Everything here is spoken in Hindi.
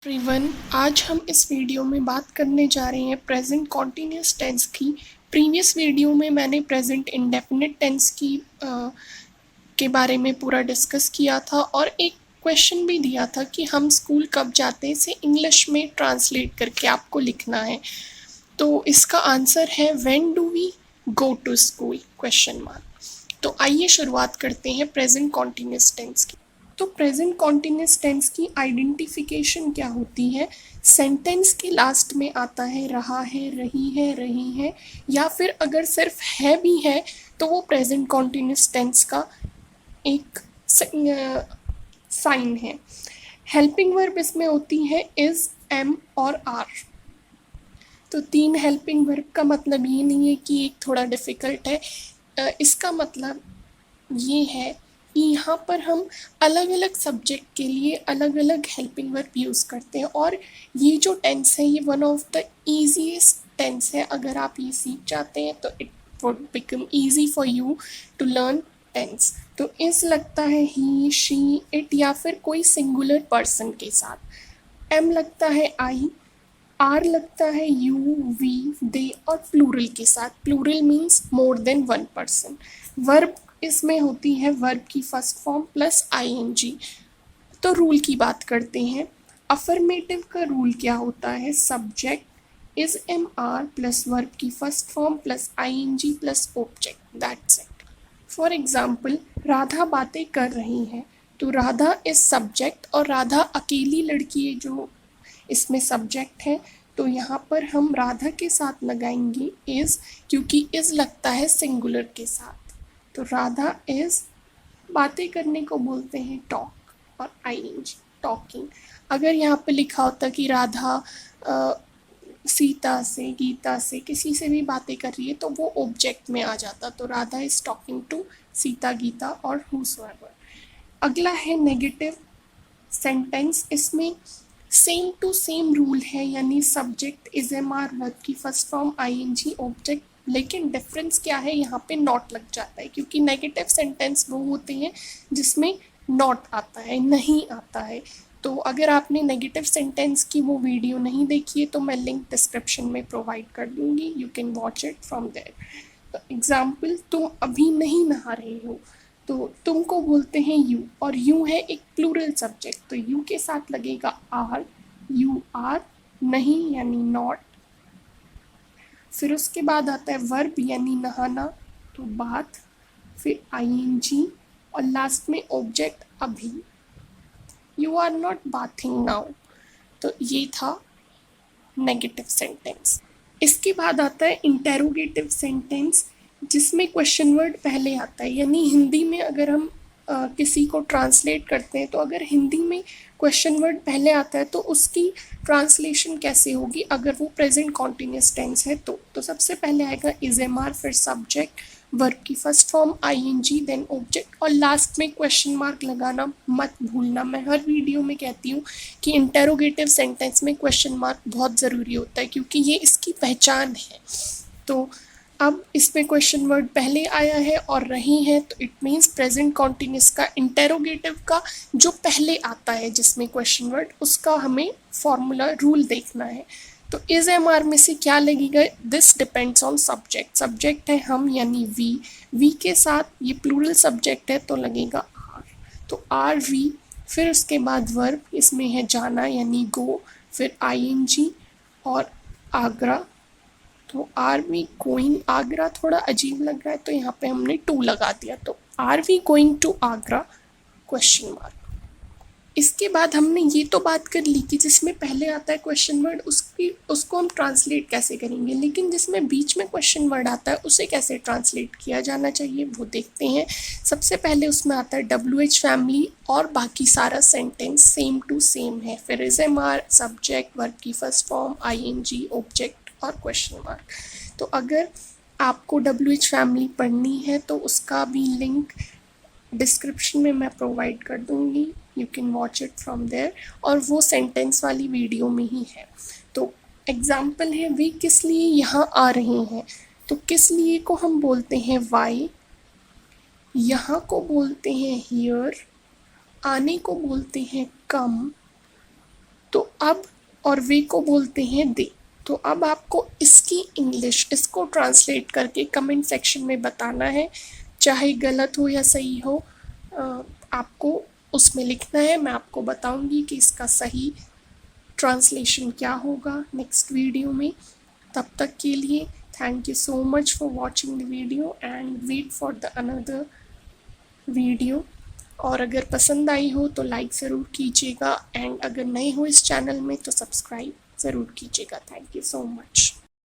एवरीवन, आज हम इस वीडियो में बात करने जा रहे हैं प्रेजेंट कॉन्टिन्यूस टेंस की। प्रीवियस वीडियो में मैंने प्रेजेंट इंडेफिनिट टेंस के बारे में पूरा डिस्कस किया था और एक क्वेश्चन भी दिया था कि हम स्कूल कब जाते हैं इसे इंग्लिश में ट्रांसलेट करके आपको लिखना है। तो इसका आंसर है when do we go to school question mark. तो आइए शुरुआत करते हैं प्रेजेंट कॉन्टिन्यूस टेंस की। तो प्रेजेंट कॉन्टिन्यूस टेंस की आइडेंटिफिकेशन क्या होती है? सेंटेंस के लास्ट में आता है रहा है, रही है, या फिर अगर सिर्फ है भी है तो वो प्रेजेंट कॉन्टिन्यूस टेंस का एक साइन है। हेल्पिंग वर्ब इसमें होती है इज, एम और आर। तो 3 हेल्पिंग वर्ब का मतलब ये नहीं है कि एक थोड़ा डिफ़िकल्ट है। इसका मतलब ये है कि यहाँ पर हम अलग अलग सब्जेक्ट के लिए अलग अलग हेल्पिंग वर्ब यूज़ करते हैं और ये जो टेंस है ये one of the easiest tense है। अगर आप ये सीख जाते हैं तो it would become easy for you to learn tense. तो इस लगता है ही, शी, इट या फिर कोई सिंगुलर पर्सन के साथ। एम लगता है आई, आर लगता है यू, वी, दे और प्लूरल के साथ। Plural means more than one person. Verb इसमें होती है वर्ब की फर्स्ट फॉर्म प्लस आईएनजी। तो रूल की बात करते हैं। अफर्मेटिव का रूल क्या होता है? Subject is am are plus verb की first form plus I N G plus object, that's it. For example, Radha बातें कर रही है तो राधा इज सब्जेक्ट और राधा अकेली लड़की है जो इसमें सब्जेक्ट है। तो यहाँ पर हम राधा के साथ लगाएंगे इज, क्योंकि इज लगता है सिंगुलर के साथ। तो राधा इज बातें करने को बोलते हैं टॉक और आईएनजी टॉकिंग। अगर यहाँ पे लिखा होता कि राधा सीता से, गीता से, किसी से भी बातें कर रही है तो वो ऑब्जेक्ट में आ जाता। तो Radha is talking to Sita, Gita और हूसोएवर। अगला है नेगेटिव सेंटेंस। इसमें सेम टू सेम रूल है, यानी subject is am are, verb की फर्स्ट फॉर्म आईएनजी, ऑब्जेक्ट। लेकिन डिफरेंस क्या है? यहाँ पे नॉट लग जाता है, क्योंकि नेगेटिव सेंटेंस वो होते हैं जिसमें नॉट आता है, नहीं आता है। तो अगर आपने नेगेटिव सेंटेंस की वो वीडियो नहीं देखी है तो मैं लिंक डिस्क्रिप्शन में प्रोवाइड कर दूँगी, you can watch it from there. तो एग्जाम्पल, तुम अभी नहीं नहा रहे हो तो तुमको बोलते हैं यू, और यू है एक प्लूरल सब्जेक्ट तो यू के साथ लगेगा आर, यू आर, नहीं यानी नॉट। फिर उसके बाद आता है वर्ब यानी नहाना, तो बात, फिर आईएनजी और लास्ट में ऑब्जेक्ट अभी। You are not bathing now. तो ये था नेगेटिव सेंटेंस। इसके बाद आता है इंटेरोगेटिव सेंटेंस, जिसमें क्वेश्चन वर्ड पहले आता है। यानी हिंदी में अगर हम किसी को ट्रांसलेट करते हैं तो अगर हिंदी में क्वेश्चन वर्ड पहले आता है तो उसकी ट्रांसलेशन कैसे होगी अगर वो प्रेजेंट कॉन्टिन्यूस टेंस है तो सबसे पहले आएगा इज एम आर, फिर सब्जेक्ट, वर्ब की first form ING, then object और लास्ट में क्वेश्चन मार्क लगाना मत भूलना। मैं हर वीडियो में कहती हूँ कि इंटेरोगेटिव सेंटेंस में क्वेश्चन मार्क बहुत ज़रूरी होता है क्योंकि ये इसकी पहचान है। तो अब इसमें क्वेश्चन वर्ड पहले आया है और रही है तो इट मीन्स प्रेजेंट कॉन्टिन्यूस का इंटेरोगेटिव का जो पहले आता है जिसमें क्वेश्चन वर्ड, उसका हमें फॉर्मूला रूल देखना है। तो इज एम आर में से क्या लगेगा? This depends on subject. Subject है हम यानी वी, वी के साथ ये प्लूरल सब्जेक्ट है तो लगेगा आर, तो आर वी। फिर उसके बाद वर्ब, इसमें है जाना यानी गो, फिर आईएनजी और आगरा, तो आर वी गोइंग। आगरा थोड़ा अजीब लग रहा है तो यहाँ पे हमने टू लगा दिया, तो are we going to Agra question mark. इसके बाद हमने ये तो बात कर ली कि जिसमें पहले आता है क्वेश्चन वर्ड उसको हम ट्रांसलेट कैसे करेंगे, लेकिन जिसमें बीच में क्वेश्चन वर्ड आता है उसे कैसे ट्रांसलेट किया जाना चाहिए वो देखते हैं। सबसे पहले उसमें आता है WH फैमिली और बाकी सारा सेंटेंस सेम टू सेम है। फिर is am are, subject, verb की फर्स्ट फॉर्म, आईएनजी, ऑब्जेक्ट और क्वेश्चन मार्क। तो अगर आपको WH फैमिली पढ़नी है तो उसका भी लिंक डिस्क्रिप्शन में मैं प्रोवाइड कर दूँगी, you can watch it from there, और वो सेंटेंस वाली वीडियो में ही है। तो एग्जाम्पल है वे किस लिए यहाँ आ रहे हैं, तो किस लिए को हम बोलते हैं वाई, यहाँ को बोलते हैं हियर, आने को बोलते हैं कम, तो अब और वे को बोलते हैं दे। तो अब आपको इसकी इंग्लिश, इसको ट्रांसलेट करके कमेंट सेक्शन में बताना है, चाहे गलत हो या सही हो, आपको उसमें लिखना है। मैं आपको बताऊंगी कि इसका सही ट्रांसलेशन क्या होगा नेक्स्ट वीडियो में। तब तक के लिए thank you so much for watching the video and wait for the another video. और अगर पसंद आई हो तो लाइक ज़रूर कीजिएगा, एंड अगर नए हो इस चैनल में तो सब्सक्राइब ज़रूर कीजिएगा। Thank you so much.